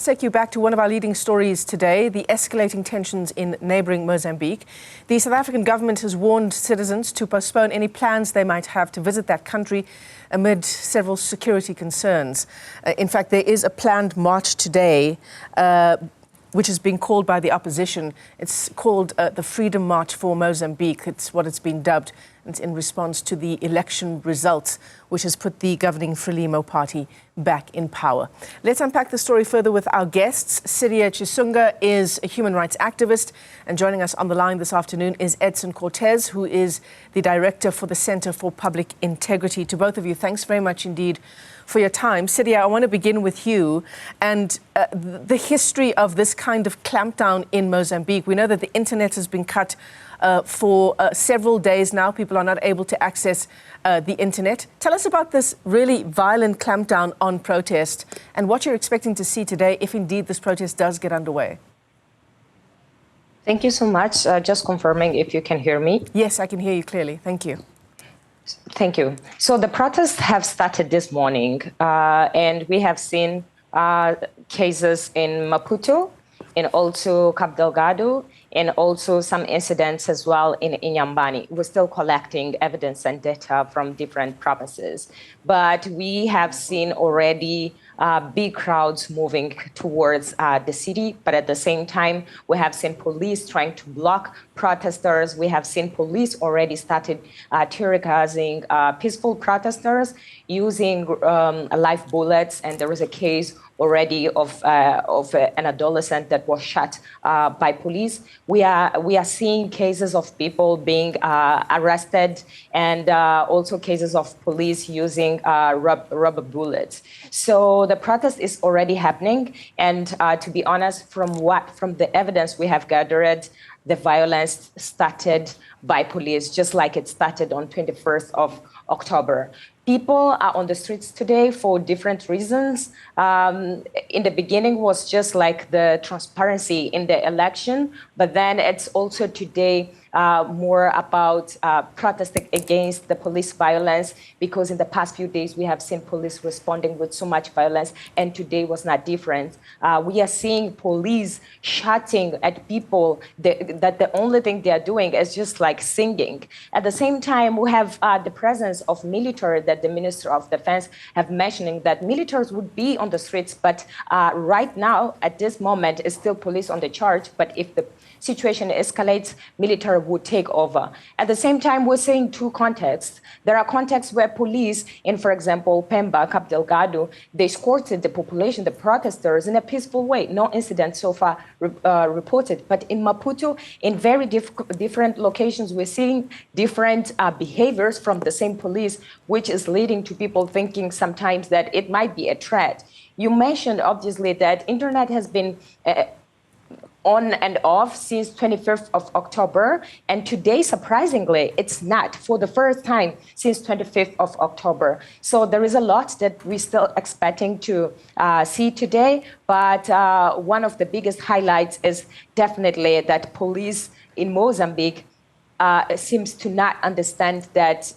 Take you back to one of our leading stories today, the escalating tensions in neighbouring Mozambique. The South African government has warned citizens to postpone any plans they might have to visit that country amid several security concerns. In fact, there is a planned march today which is being called by the opposition. It's called the Freedom March for Mozambique. It's what it's been dubbed. It's in response to the election results, which has put the governing Frelimo party back in power. Let's unpack the story further with our guests. Cidia Chissungo is a human rights activist, and joining us on the line this afternoon is Edson Cortez, who is the director for the Center for Public Integrity. To both of you, thanks very much indeed for your time. Cidia, I want to begin with you and the history of this kind of clampdown in Mozambique. We know that the internet has been cut for several days now. People are not able to access the internet. Tell us about this really violent clampdown on protest and what you're expecting to see today if indeed this protest does get underway. Thank you so much. Just confirming if you can hear me. Yes, I can hear you clearly. Thank you. Thank you. So the protests have started this morning, and we have seen cases in Maputo, and also Cabo Delgado, and also some incidents as well in Inhambane. We're still collecting evidence and data from different provinces. But we have seen already big crowds moving towards the city. But at the same time, we have seen police trying to block protesters. We have seen police already started tear gassing peaceful protesters using live bullets. And there was a case already of an adolescent that was shot by police. We are seeing cases of people being arrested and also cases of police using rubber bullets. So the protest is already happening. And to be honest, from the evidence we have gathered, the violence started by police, just like it started on 21st of October. People are on the streets today for different reasons. In the beginning was just like the transparency in the election, but then it's also today more about protesting against the police violence, because in the past few days we have seen police responding with so much violence, and today was not different. We are seeing police shouting at people that the only thing they are doing is just like singing. At the same time, we have the presence of military that the Minister of Defense have mentioning that militaries would be on the streets, but right now, at this moment, is still police on the charge. But if the situation escalates, military would take over. At the same time, we're seeing two contexts. There are contexts where police in, for example, Pemba, Cabo Delgado, they escorted the population, the protesters, in a peaceful way. No incident so far reported. But in Maputo, in very different locations, we're seeing different behaviors from the same police, which is leading to people thinking sometimes that it might be a threat. You mentioned, obviously, that internet has been on and off since 25th of October. And today, surprisingly, it's not for the first time since 25th of October. So there is a lot that we're still expecting to see today. But one of the biggest highlights is definitely that police in Mozambique seems to not understand that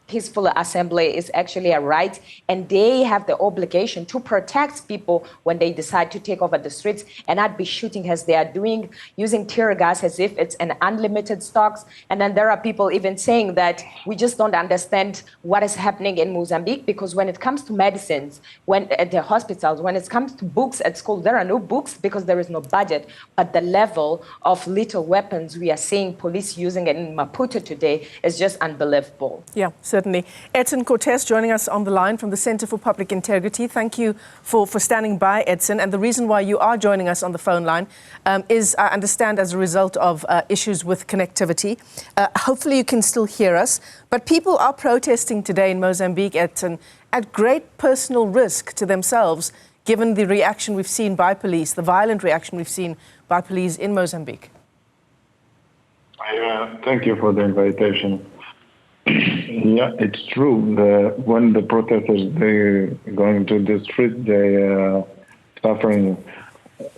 peaceful assembly is actually a right, and they have the obligation to protect people when they decide to take over the streets and not be shooting as they are doing, using tear gas as if it's an unlimited stocks. And then there are people even saying that we just don't understand what is happening in Mozambique, because when it comes to medicines, when at the hospitals, when it comes to books at school, there are no books because there is no budget. But the level of lethal weapons we are seeing police using in Maputo today is just unbelievable. Yeah, certainly. Edson Cortez joining us on the line from the Center for Public Integrity. Thank you for standing by, Edson. And the reason why you are joining us on the phone line is, I understand, as a result of issues with connectivity. Hopefully you can still hear us. But people are protesting today in Mozambique, Edson, at great personal risk to themselves, given the reaction we've seen by police, the violent reaction we've seen by police in Mozambique. Thank you for the invitation. Yeah, it's true. When the protesters they going to the street, they are suffering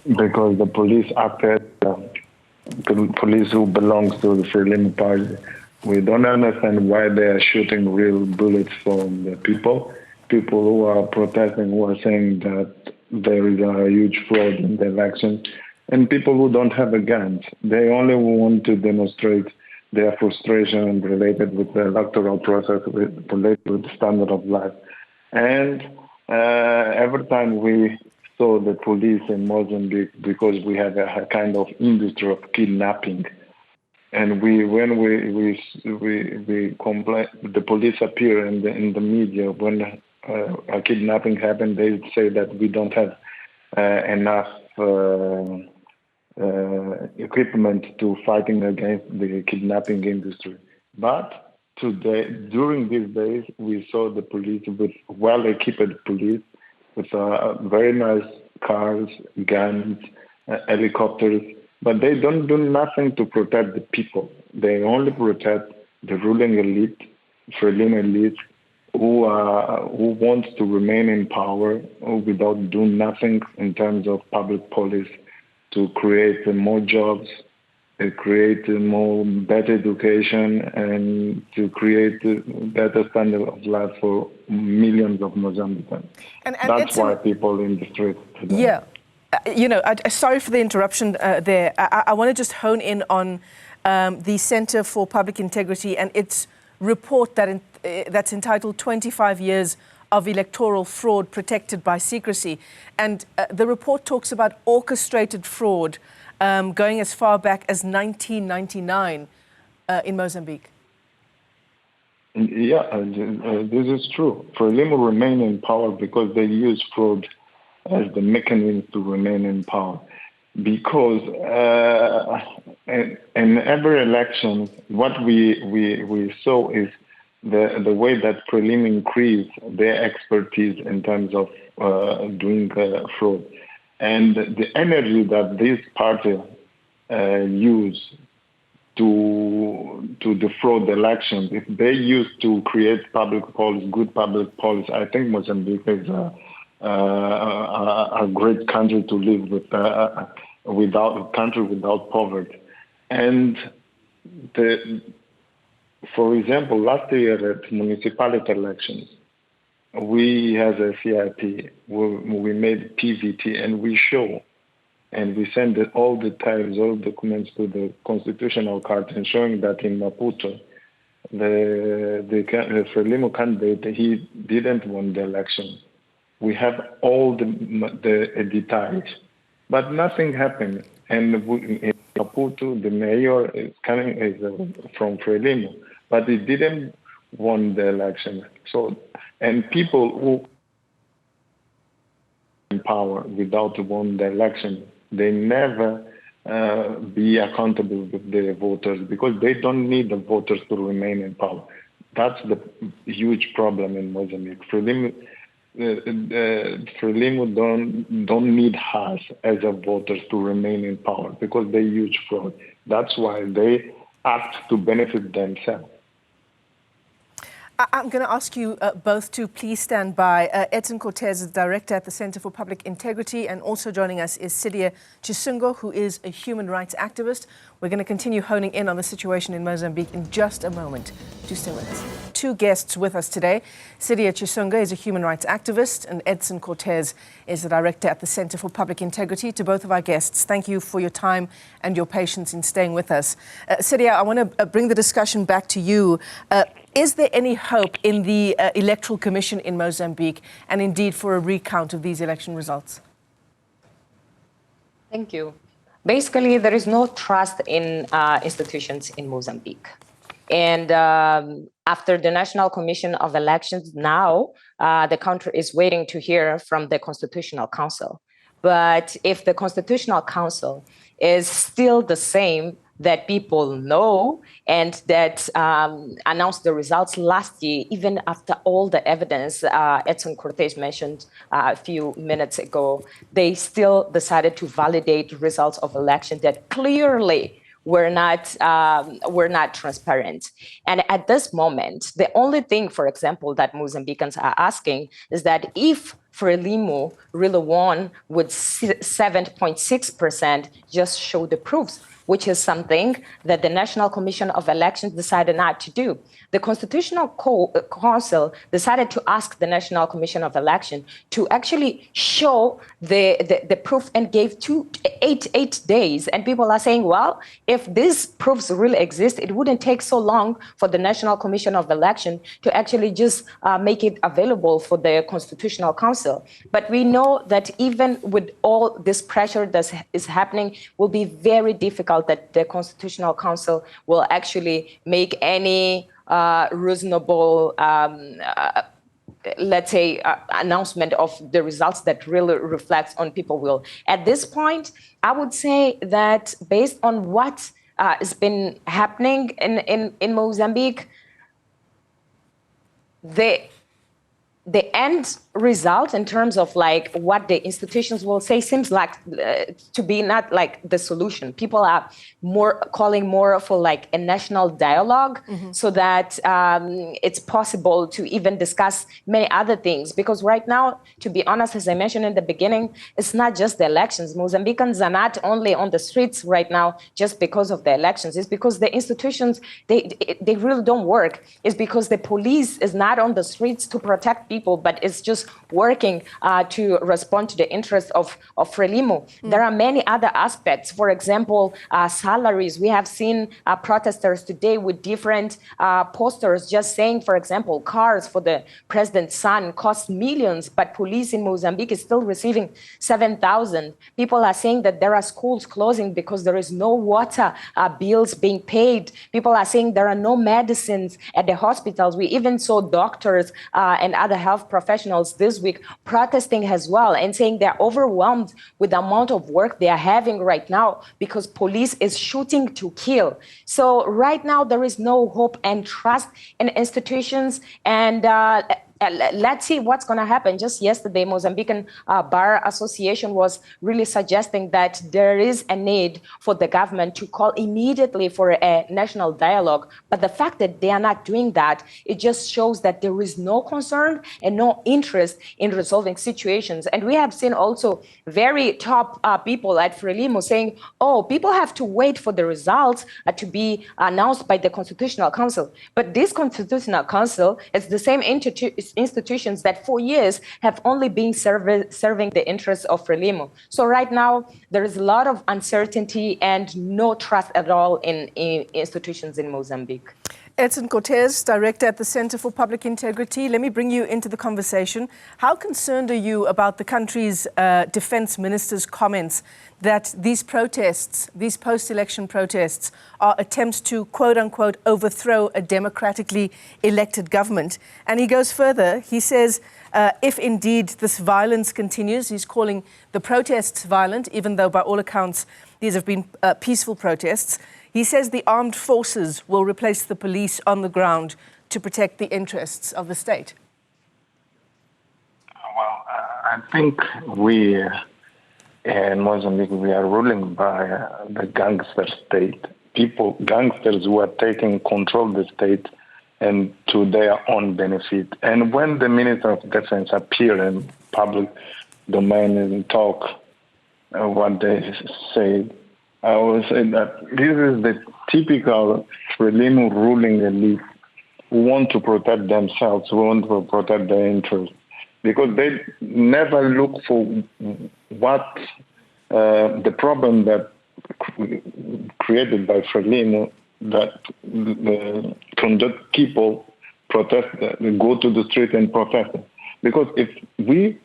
because the police acted. The police who belongs to the Frelimo party. We don't understand why they are shooting real bullets from the people. People who are protesting who are saying that there is a huge fraud in the election. And people who don't have a gun, they only want to demonstrate their frustration related with the electoral process, related with the standard of life. And every time we saw the police in Mozambique, because we have a kind of industry of kidnapping, and when we complain, the police appear in the media when a kidnapping happened. They say that we don't have enough equipment to fighting against the kidnapping industry. But today, during these days, we saw the police with well-equipped police with very nice cars, guns, helicopters, but they don't do nothing to protect the people. They only protect the ruling elite, Frelimo elite, who wants to remain in power without doing nothing in terms of public policy to create more jobs, create more better education, and to create better standard of life for millions of Mozambicans. And that's why people in the streets today. Yeah. Sorry for the interruption there. I want to just hone in on the Center for Public Integrity and its report that's entitled 25 Years of Electoral Fraud Protected by Secrecy. And the report talks about orchestrated fraud going as far back as 1999 in Mozambique. Yeah, this is true. Frelimo remain in power because they use fraud as the mechanism to remain in power. Because in every election, what we saw is the way that Frelimo increased their expertise in terms of doing fraud. And the energy that this party use to defraud the elections, if they use to create public policy, good public policy, I think Mozambique is a great country to live with, without poverty. And for example, last year at municipality elections, we as a CIP, we made PVT and we show, and we send all the details, all documents to the Constitutional Court, and showing that in Maputo, the Frelimo candidate, he didn't win the election. We have all the details, but nothing happened. And in Maputo, the mayor is from Frelimo, but he didn't won the election. So, and people who in power without won the election, they never be accountable with the voters because they don't need the voters to remain in power. That's the huge problem in Mozambique. Frelimo don't need us as a voters to remain in power because they use fraud. That's why they act to benefit themselves. I'm going to ask you both to please stand by. Edson Cortez is Director at the Center for Public Integrity, and also joining us is Cidia Chissungo, who is a human rights activist. We're going to continue honing in on the situation in Mozambique in just a moment. Do stay with us. Two guests with us today. Cidia Chissungo is a human rights activist, and Edson Cortez is the Director at the Center for Public Integrity. To both of our guests, thank you for your time and your patience in staying with us. Cidia, I want to bring the discussion back to you. Is there any hope in the Electoral Commission in Mozambique and indeed for a recount of these election results? Thank you. Basically, there is no trust in institutions in Mozambique. And after the National Commission of Elections, now the country is waiting to hear from the Constitutional Council. But if the Constitutional Council is still the same that people know and that announced the results last year, even after all the evidence Edson Cortez mentioned a few minutes ago, they still decided to validate results of elections that clearly were not transparent. And at this moment, the only thing, for example, that Mozambicans are asking is that if Frelimo really won with 7.6% just show the proofs, which is something that the National Commission of Elections decided not to do. The Constitutional Council decided to ask the National Commission of Election to actually show the proof and gave eight days. And people are saying, well, if these proofs really exist, it wouldn't take so long for the National Commission of Election to actually just make it available for the Constitutional Council. But we know that even with all this pressure that is happening, will be very difficult that the Constitutional Council will actually make any reasonable, let's say, announcement of the results that really reflects on people's will. At this point, I would say that based on what has been happening in Mozambique, the end result in terms of like what the institutions will say seems like to be not like the solution. People are calling more for like a national dialogue, so that it's possible to even discuss many other things. Because right now, to be honest, as I mentioned in the beginning, it's not just the elections. Mozambicans are not only on the streets right now just because of the elections. It's because the institutions, they really don't work. It's because the police is not on the streets to protect people, but it's just working to respond to the interests of Frelimo. There are many other aspects. For example, salaries. We have seen protesters today with different posters just saying, for example, cars for the president's son cost millions, but police in Mozambique is still receiving 7,000. People are saying that there are schools closing because there is no water bills being paid. People are saying there are no medicines at the hospitals. We even saw doctors and other health professionals this week protesting as well and saying they're overwhelmed with the amount of work they are having right now because police is shooting to kill. So right now there is no hope and trust in institutions, and let's see what's going to happen. Just yesterday, Mozambican Bar Association was really suggesting that there is a need for the government to call immediately for a national dialogue. But the fact that they are not doing that, it just shows that there is no concern and no interest in resolving situations. And we have seen also very top people at Frelimo saying, oh, people have to wait for the results to be announced by the Constitutional Council. But this Constitutional Council is the same institutions that for years have only been serving the interests of Frelimo. So right now, there is a lot of uncertainty and no trust at all in institutions in Mozambique. Edson Cortez, Director at the Center for Public Integrity. Let me bring you into the conversation. How concerned are you about the country's defense minister's comments that these protests, these post-election protests, are attempts to, quote unquote, overthrow a democratically elected government? And he goes further. He says, if indeed this violence continues, he's calling the protests violent, even though by all accounts these have been peaceful protests. He says the armed forces will replace the police on the ground to protect the interests of the state. Well, I think we in Mozambique, we are ruling by the gangster state. Gangsters who are taking control of the state and to their own benefit. And when the Minister of Defense appear in public domain and talk what they say, I will say that this is the typical Frelimo ruling elite who want to protect themselves, who want to protect their interests, because they never look for what the problem that created by Frelimo, that conduct people protest, go to the street and protest. Because if we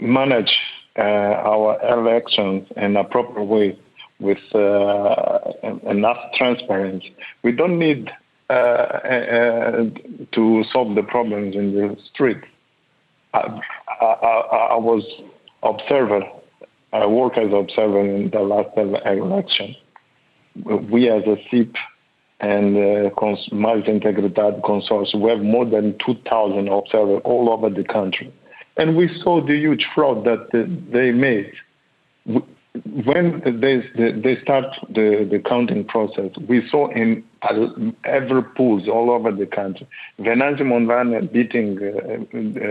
manage our elections in a proper way, with enough transparency, we don't need to solve the problems in the street. I was observer. I work as observer in the last election. We as a CIP and Multi-Integridad Consortium, we have more than 2,000 observers all over the country. And we saw the huge fraud that they made. When they start the counting process, we saw in every polls all over the country, Venancio Mondlane beating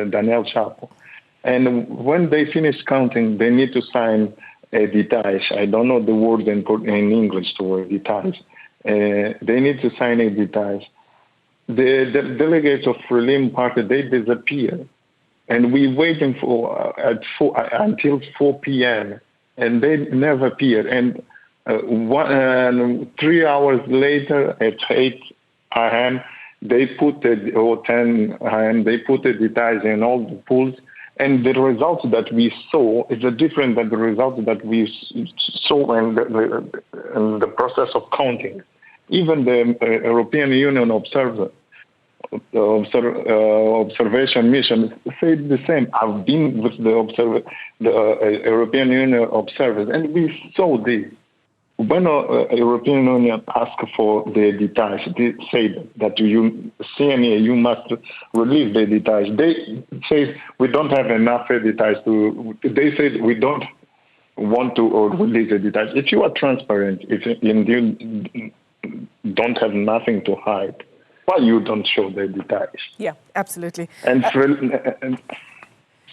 Daniel Chapo. And when they finish counting, they need to sign a détache. I don't know the word in English to détache. They need to sign a détache. The delegates of Frelimo Party, they disappear. And we waiting for until 4 p.m. and they never appear. And 3 hours later, at 8 a.m., they put or 10 a.m., they put the détache in all the pools. And the results that we saw is different than the results that we saw in the process of counting. Even the European Union observation mission said the same. I've been with the European Union observers, and we saw this. When the European Union asked for the détache, they said that CNA, you must release the détache. They say we don't have enough détache to. They said we don't want to release the détache. If you are transparent, if you don't have nothing to hide, why you don't show the détache? Yeah, absolutely.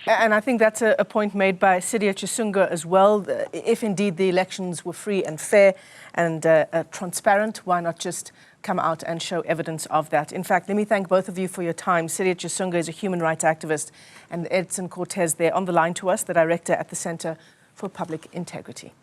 And I think that's a point made by Cidia Chissungo as well. If indeed the elections were free and fair and transparent, why not just come out and show evidence of that? In fact, let me thank both of you for your time. Cidia Chissungo is a human rights activist, and Edson Cortez there on the line to us, the director at the Center for Public Integrity.